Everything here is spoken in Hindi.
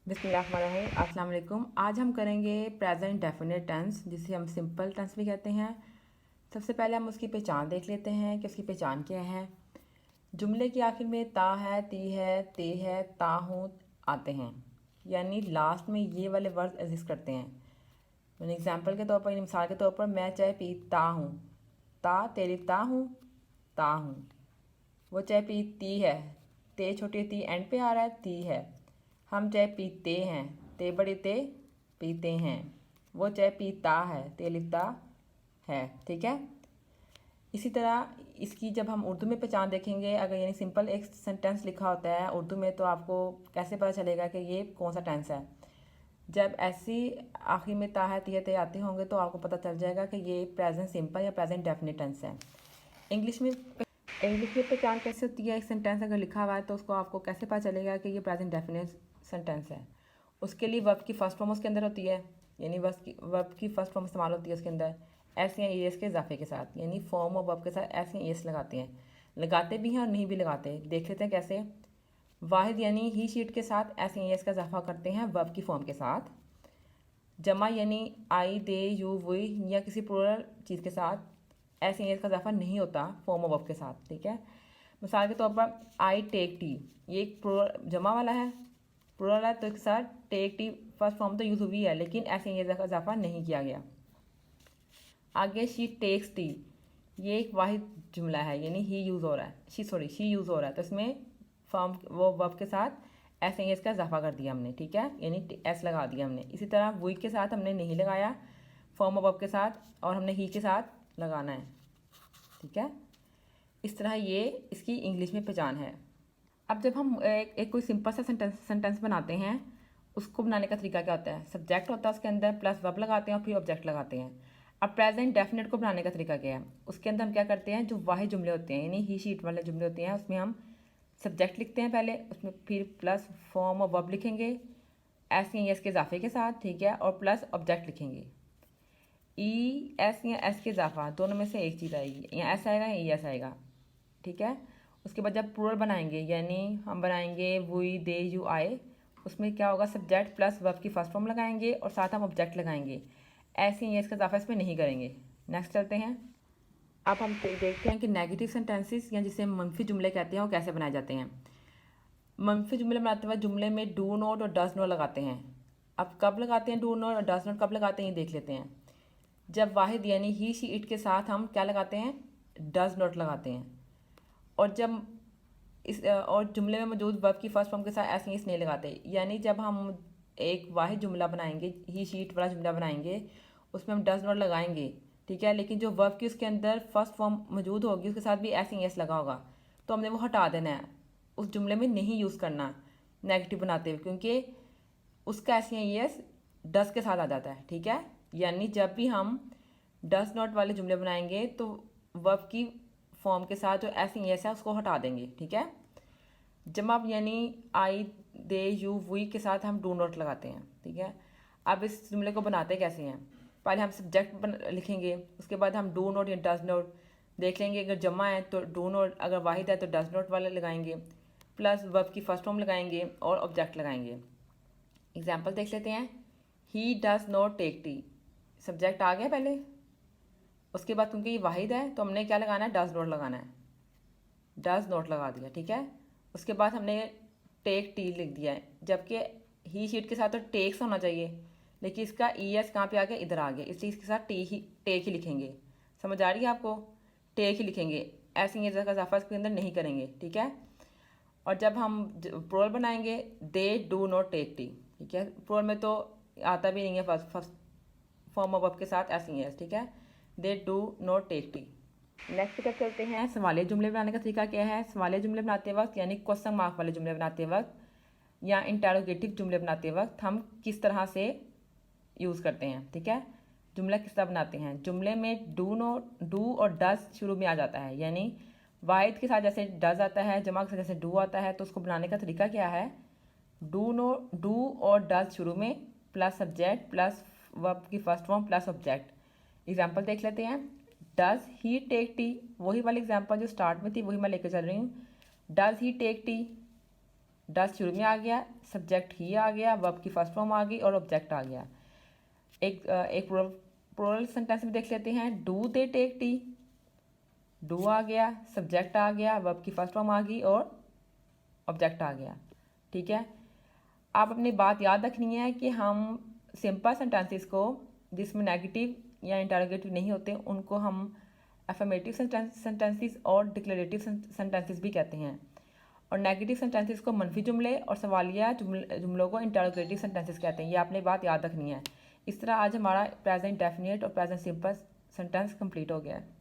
बिस्मिल्लाहिर्रहमानिर्रहीम। अस्सलाम वालेकुम। आज हम करेंगे प्रेजेंट डेफिनेट टेंस, जिसे हम सिंपल टेंस भी कहते हैं। सबसे पहले हम उसकी पहचान देख लेते हैं कि उसकी पहचान क्या है। जुमले के आखिर में ता है, ती है, ते है, ता हूँ आते हैं, यानी लास्ट में ये वाले वर्ड एग्जिस्ट करते हैं। यानी एग्जाम्पल के तौर पर, मिसाल के तौर पर, मैं चाय पीता हूँ, ता तेरी ता हूँ, ता हूँ। वो चाय पीती है, ते छोटी ती एंड पे आ रहा है, ती है। हम चाय पीते हैं, ते बड़े ते पीते हैं। वो चाय पीता है, ते लिखता है। ठीक है। इसी तरह इसकी जब हम उर्दू में पहचान देखेंगे, अगर यानी सिंपल एक सेंटेंस लिखा होता है उर्दू में, तो आपको कैसे पता चलेगा कि ये कौन सा टेंस है। जब ऐसी आखिर में ता है, ती है, ते आते होंगे तो आपको पता चल जाएगा कि ये प्रेजेंट सिंपल या प्रेजेंट डेफिनेट टेंस है। इंग्लिश में पहचान कैसे होती है। एक सेंटेंस अगर लिखा हुआ है तो उसको आपको कैसे पता चलेगा कि ये प्रेजेंट डेफिनेट सेंटेंस है। उसके लिए वर्ब की फर्स्ट फॉर्म उसके अंदर होती है, यानी वर्ब की फर्स्ट फॉर्म इस्तेमाल होती है उसके अंदर एस या एस के इजाफे के साथ, यानी फॉर्म और वर्ब के साथ एस या एस लगाते हैं। लगाते भी हैं और नहीं भी लगाते। देख लेते हैं कैसे। वाहिद यानी ही शीट के साथ एस या एस का इजाफा करते हैं वर्ब की फॉर्म के साथ। जमा यानी आई, दे, यू, वही या किसी प्लूरल चीज़ के साथ एस या एस का इजाफा नहीं होता फॉर्म और वर्ब के साथ। ठीक है। मिसाल के तौर पर आई टेक टी, ये एक प्लूरल जमा वाला है, प्लूरल है, तो इसके साथ टेक टी फर्स्ट फॉर्म तो यूज हुई है, लेकिन एस या एस का इजाफा नहीं किया गया। आगे शी टेक्स टी, ये एक वाहिद जुमला है, यानी ही यूज़ हो रहा है, शी यूज़ हो रहा है, तो इसमें फॉर्म वो वर्ब के साथ एस एस का इजाफा कर दिया हमने। ठीक है, यानी एस लगा दिया हमने। इसी तरह वही के साथ हमने नहीं लगाया फॉर्म वर्ब के साथ, और हमने ही के साथ लगाना है। ठीक है। इस तरह ये इसकी इंग्लिश में पहचान है। अब जब हम एक कोई सिंपल सा सेंटेंस बनाते हैं, उसको बनाने का तरीका क्या होता है। सब्जेक्ट होता है उसके अंदर, प्लस वर्ब लगाते हैं और फिर ऑब्जेक्ट लगाते हैं। अब प्रेजेंट डेफिनेट को बनाने का तरीका क्या है। उसके अंदर हम क्या करते हैं, जो वाहिद जुमले होते हैं यानी ही शीट वाले जुमले होते हैं, उसमें हम सब्जेक्ट लिखते हैं पहले, उसमें फिर प्लस फॉर्म और वर्ब लिखेंगे एस या एस के इजाफे के साथ। ठीक है। और प्लस ऑब्जेक्ट लिखेंगे। ई एस या एस के इजाफा दोनों में से एक चीज़ आएगी, या एस आएगा या ई एस आएगा। ठीक है। उसके बाद जब प्लूरल बनाएंगे, यानी हम बनाएंगे वी, दे, यू, आए, उसमें क्या होगा, सब्जेक्ट प्लस वर्ब की फर्स्ट फॉर्म लगाएंगे और साथ हम ऑब्जेक्ट लगाएंगे। ऐसे ही इसका इजाफा इसमें नहीं करेंगे। नेक्स्ट चलते हैं। अब हम देखते हैं कि नेगेटिव सेंटेंसेस या जिसे हम मनफी जुमले कहते हैं वो कैसे बनाए जाते हैं। मनफी जुमले बनाते हुए जुमले में डू नॉट और डज नॉट लगाते हैं। अब कब लगाते हैं डू नॉट और डज नॉट कब लगाते हैं, ये देख लेते हैं। जब वाहिद यानी ही, शी, इट के साथ हम क्या लगाते हैं, डज नॉट लगाते हैं। और जब और जुमले में मौजूद वर्ब की फर्स्ट फॉर्म के साथ ऐसे इस नहीं लगाते, यानी जब हम एक वाहिद जुमला बनाएंगे, ही शीट वाला जुमला बनाएंगे, उसमें हम डज नॉट लगाएंगे। ठीक है। लेकिन जो वर्ब की उसके अंदर फर्स्ट फॉर्म मौजूद होगी उसके साथ भी ऐसे एस लगा होगा, तो हमने वो हटा देना है, उस जुमले में नहीं यूज़ करना नेगेटिव बनाते हुए, क्योंकि उसका ऐसे एस डस के साथ आ जाता है। ठीक है। यानी जब भी हम डस नॉट वाले जुमले बनाएंगे तो वर्ब की फॉर्म के साथ जो एस एस है उसको हटा देंगे। ठीक है। जब यानी आई, दे, यू, वी के साथ हम डू नॉट लगाते हैं। ठीक है। अब इस जुमले को बनाते कैसे हैं। पहले हम सब्जेक्ट लिखेंगे, उसके बाद हम डू नॉट या डज नॉट देख लेंगे। अगर जमा है तो डू नॉट, अगर वाहिद है तो डज नॉट वाले लगाएंगे, प्लस वर्ब की फर्स्ट फॉर्म लगाएंगे और ऑब्जेक्ट लगाएंगे। एग्जाम्पल देख लेते हैं। He does not take tea, subject आ गया पहले, उसके बाद क्योंकि ये वाहिद है तो हमने क्या लगाना है, डज नॉट लगाना है, डज नॉट लगा दिया। ठीक है। उसके बाद हमने टेक टी लिख दिया है, जबकि ही शीट के साथ तो टेक्स होना चाहिए, लेकिन इसका ई एस कहाँ पे आ गया, इधर आ गया, इसलिए इसके साथ टेक ही लिखेंगे। समझ आ रही है आपको, टेक ही लिखेंगे, ऐसे ही का इजाफा इसके अंदर नहीं करेंगे। ठीक है। और जब हम प्रोल बनाएंगे, they do not take tea. ठीक है। प्रोल में तो आता भी नहीं है फर्स्ट फॉर्म ऑफ वर्ब के साथ ऐसे ही है। ठीक है। They do not take tea. Next तक चलते हैं। सवालिया जुमले बनाने का तरीका क्या है। सवालिया जुमले बनाते वक्त, यानी क्वेश्चन मार्क वाले जुमले बनाते वक्त या इंटेरोगेटिव जुमले बनाते वक्त हम किस तरह से यूज़ करते हैं। ठीक है। जुमला किस तरह बनाते हैं। जुमले में डू और डज शुरू में आ जाता है, यानी वाहिद के साथ जैसे डज आता है, जमा के साथ जैसे डू आता है, तो उसको बनाने का तरीका क्या है, डू और डज शुरू में, प्लस सब्जेक्ट प्लस वर्ब की first form plus object. Example देख लेते हैं। डज ही टेक टी, वही वाली एग्जाम्पल जो स्टार्ट में थी वही मैं लेकर चल रही हूँ। Does he take tea, does शुरू में आ गया, सब्जेक्ट ही आ गया, वर्ब की फर्स्ट फॉर्म आ गई और ऑब्जेक्ट आ गया। एक प्लूरल सेंटेंस में देख लेते हैं, do they take tea, do आ गया, सब्जेक्ट आ गया, वर्ब की फर्स्ट फॉर्म आ गई और ऑब्जेक्ट आ गया। ठीक है, आप अपनी बात याद रखनी है कि हम सिंपल सेंटेंसेस को जिसमें नेगेटिव या इंटरोगेटिव नहीं होते उनको हम एफर्मेटिव सेंटेंसेस और डिक्लेरेटिव सेंटेंसेस भी कहते हैं, और नेगेटिव सेंटेंसेस को मनफी जुमले और सवालिया जुमलों को इंटरोगेटिव सेंटेंसेस कहते हैं। ये आपने बात याद रखनी है। इस तरह आज हमारा प्रेजेंट डेफिनेट और प्रेजेंट सिंपल सेंटेंस कंप्लीट हो गया है।